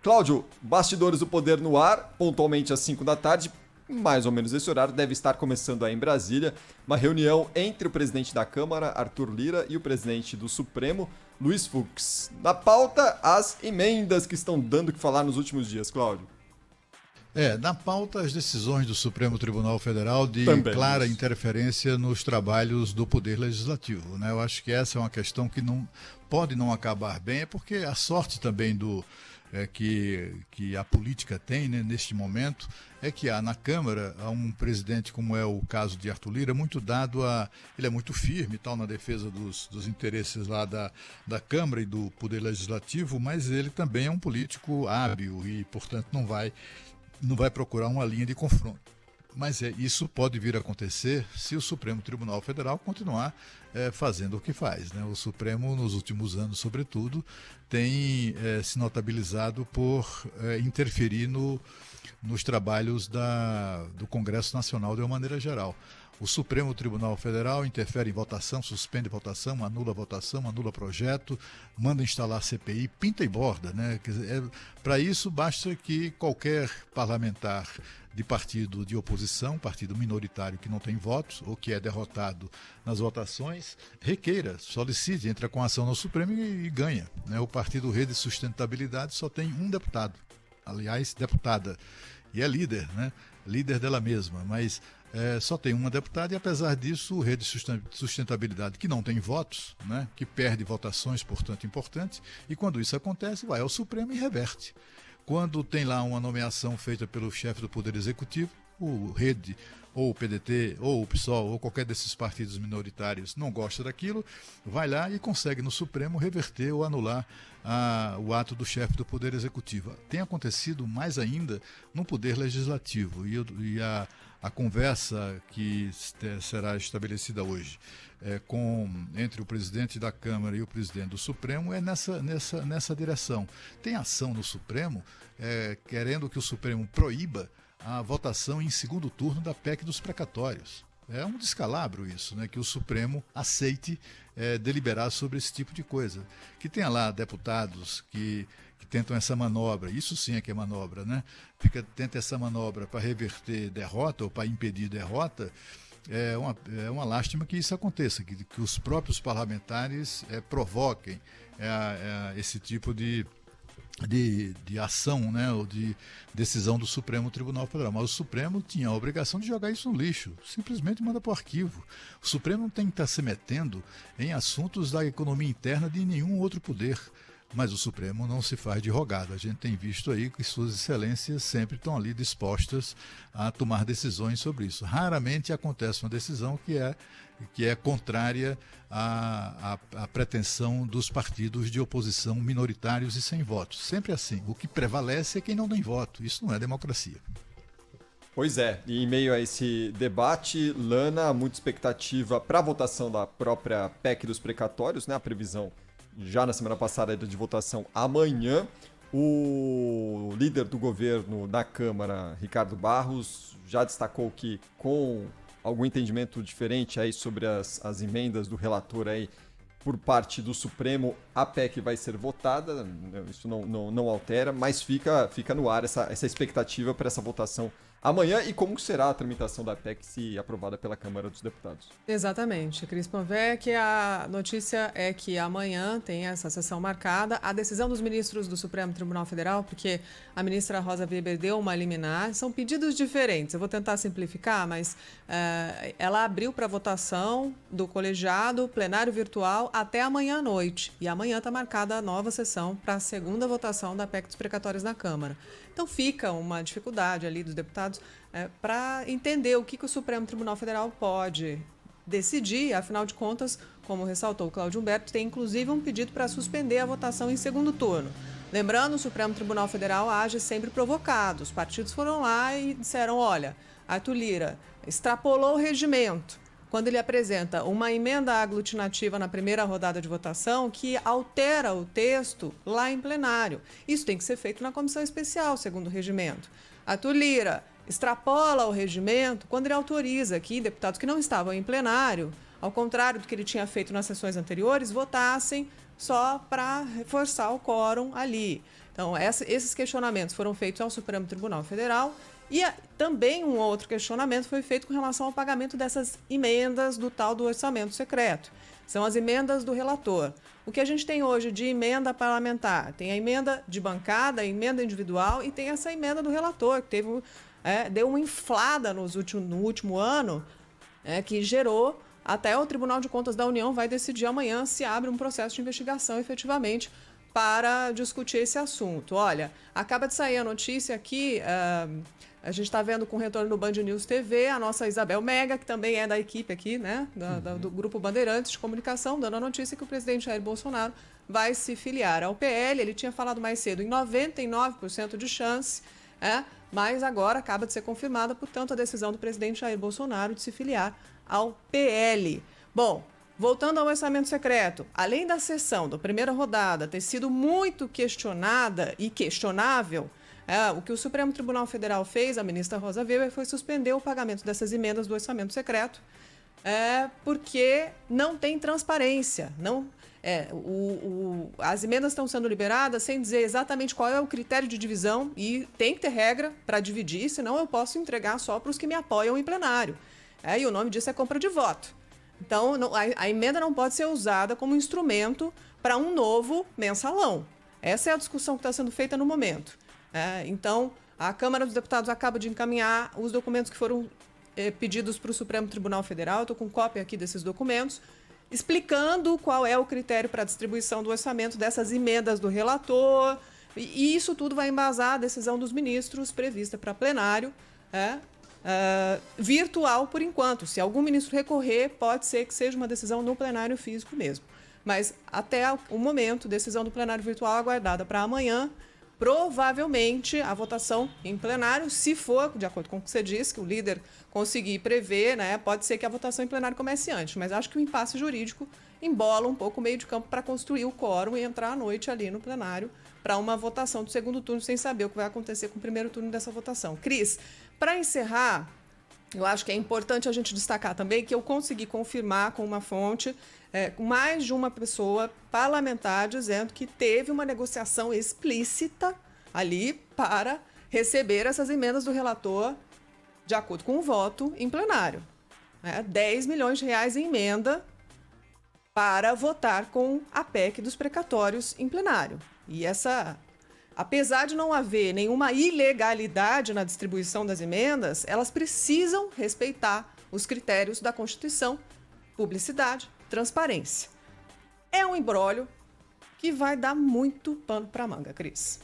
Cláudio, bastidores do poder no ar, pontualmente às 5 da tarde, mais ou menos esse horário, deve estar começando aí em Brasília, uma reunião entre o presidente da Câmara, Arthur Lira, e o presidente do Supremo, Luiz Fux. Na pauta, as emendas que estão dando o que falar nos últimos dias, Cláudio. Na pauta, as decisões do Supremo Tribunal Federal de Também, clara isso. interferência nos trabalhos do Poder Legislativo, né? Eu acho que essa é uma questão que não pode não acabar bem, é porque a sorte também que a política tem, né, neste momento é que há na Câmara um presidente, como é o caso de Arthur Lira, muito dado ele é muito firme e tal na defesa dos interesses lá da Câmara e do Poder Legislativo, mas ele também é um político hábil e, portanto, não vai procurar uma linha de confronto. Mas isso pode vir a acontecer se o Supremo Tribunal Federal continuar fazendo o que faz, né? O Supremo, nos últimos anos, sobretudo, tem se notabilizado por interferir nos trabalhos do Congresso Nacional de uma maneira geral. O Supremo Tribunal Federal interfere em votação, suspende votação, anula projeto, manda instalar CPI, pinta e borda, né? Para isso, basta que qualquer parlamentar de partido de oposição, partido minoritário que não tem votos ou que é derrotado nas votações, requeira, solicite, entra com ação no Supremo e ganha, né? O partido Rede Sustentabilidade só tem um deputado, aliás, deputada, e é líder, né? Líder dela mesma, mas só tem uma deputada e, apesar disso, o Rede Sustentabilidade, que não tem votos, né? Que perde votações, portanto, importantes, e quando isso acontece, vai ao Supremo e reverte. Quando tem lá uma nomeação feita pelo chefe do Poder Executivo, o Rede, ou o PDT, ou o PSOL, ou qualquer desses partidos minoritários não gosta daquilo, vai lá e consegue no Supremo reverter ou anular o ato do chefe do Poder Executivo. Tem acontecido mais ainda no Poder Legislativo, e a conversa que será estabelecida hoje entre o presidente da Câmara e o presidente do Supremo é nessa direção. Tem ação no Supremo querendo que o Supremo proíba a votação em segundo turno da PEC dos precatórios. É um descalabro isso, né? Que o Supremo aceite deliberar sobre esse tipo de coisa. Que tenha lá deputados que tentam essa manobra, isso sim é que é manobra, né? Tenta essa manobra para reverter derrota ou para impedir derrota. É uma lástima que isso aconteça, que os próprios parlamentares provoquem esse tipo de ação, né, ou de decisão do Supremo Tribunal Federal. Mas o Supremo tinha a obrigação de jogar isso no lixo, simplesmente manda para o arquivo. O Supremo não tem que estar se metendo em assuntos da economia interna de nenhum outro poder. Mas o Supremo não se faz de rogado. A gente tem visto aí que suas excelências sempre estão ali dispostas a tomar decisões sobre isso. Raramente acontece uma decisão que é contrária à pretensão dos partidos de oposição minoritários e sem votos. Sempre assim. O que prevalece é quem não tem voto. Isso não é democracia. Pois é, e em meio a esse debate, Lana, muita expectativa para a votação da própria PEC dos precatórios, né? A previsão já na semana passada era de votação amanhã. O líder do governo na Câmara, Ricardo Barros, já destacou que com algum entendimento diferente aí sobre as emendas do relator aí por parte do Supremo, a PEC vai ser votada, isso não altera, mas fica no ar essa expectativa para essa votação amanhã. E como será a tramitação da PEC se aprovada pela Câmara dos Deputados? Exatamente, Cris Panvec, a notícia é que amanhã tem essa sessão marcada. A decisão dos ministros do Supremo Tribunal Federal, porque a ministra Rosa Weber deu uma liminar, são pedidos diferentes. Eu vou tentar simplificar, mas ela abriu para votação do colegiado plenário virtual até amanhã à noite. E amanhã está marcada a nova sessão para a segunda votação da PEC dos precatórios na Câmara. Então fica uma dificuldade ali dos deputados para entender o que o Supremo Tribunal Federal pode decidir. Afinal de contas, como ressaltou o Cláudio Humberto, tem inclusive um pedido para suspender a votação em segundo turno. Lembrando, o Supremo Tribunal Federal age sempre provocado. Os partidos foram lá e disseram, olha, Arthur Lira extrapolou o regimento quando ele apresenta uma emenda aglutinativa na primeira rodada de votação que altera o texto lá em plenário. Isso tem que ser feito na comissão especial, segundo o regimento. Arthur Lira extrapola o regimento quando ele autoriza que deputados que não estavam em plenário, ao contrário do que ele tinha feito nas sessões anteriores, votassem só para reforçar o quórum ali. Então, esses questionamentos foram feitos ao Supremo Tribunal Federal e também um outro questionamento foi feito com relação ao pagamento dessas emendas do tal do orçamento secreto. São as emendas do relator. O que a gente tem hoje de emenda parlamentar? Tem a emenda de bancada, a emenda individual e tem essa emenda do relator, que deu uma inflada no último ano, que gerou, até o Tribunal de Contas da União vai decidir amanhã se abre um processo de investigação efetivamente para discutir esse assunto. Olha, acaba de sair a notícia aqui, a gente está vendo com o retorno do Band News TV, a nossa Isabel Mega, que também é da equipe aqui, né, do Grupo Bandeirantes de Comunicação, dando a notícia que o presidente Jair Bolsonaro vai se filiar ao PL. Ele tinha falado mais cedo em 99% de chance, mas agora acaba de ser confirmada, portanto, a decisão do presidente Jair Bolsonaro de se filiar ao PL. Bom, voltando ao orçamento secreto, além da sessão da primeira rodada ter sido muito questionada e questionável, o que o Supremo Tribunal Federal fez, a ministra Rosa Weber, foi suspender o pagamento dessas emendas do orçamento secreto, porque não tem transparência. As emendas estão sendo liberadas sem dizer exatamente qual é o critério de divisão e tem que ter regra para dividir, senão eu posso entregar só para os que me apoiam em plenário. E o nome disso é compra de voto. Então, a emenda não pode ser usada como instrumento para um novo mensalão. Essa é a discussão que está sendo feita no momento. Então, a Câmara dos Deputados acaba de encaminhar os documentos que foram pedidos para o Supremo Tribunal Federal. Estou com cópia aqui desses documentos, explicando qual é o critério para a distribuição do orçamento dessas emendas do relator. E isso tudo vai embasar a decisão dos ministros prevista para plenário, virtual por enquanto. Se algum ministro recorrer, pode ser que seja uma decisão no plenário físico mesmo. Mas até o momento, decisão do plenário virtual aguardada para amanhã. Provavelmente a votação em plenário, se for, de acordo com o que você disse, que o líder conseguir prever, pode ser que a votação em plenário comece antes. Mas acho que o impasse jurídico embola um pouco o meio de campo para construir o quórum e entrar à noite ali no plenário para uma votação do segundo turno, sem saber o que vai acontecer com o primeiro turno dessa votação. Cris, para encerrar, eu acho que é importante a gente destacar também que eu consegui confirmar com uma fonte, com mais de uma pessoa parlamentar, dizendo que teve uma negociação explícita ali para receber essas emendas do relator de acordo com o voto em plenário. 10 milhões de reais em emenda para votar com a PEC dos precatórios em plenário. E apesar de não haver nenhuma ilegalidade na distribuição das emendas, elas precisam respeitar os critérios da Constituição, publicidade, transparência. É um imbróglio que vai dar muito pano para manga, Cris.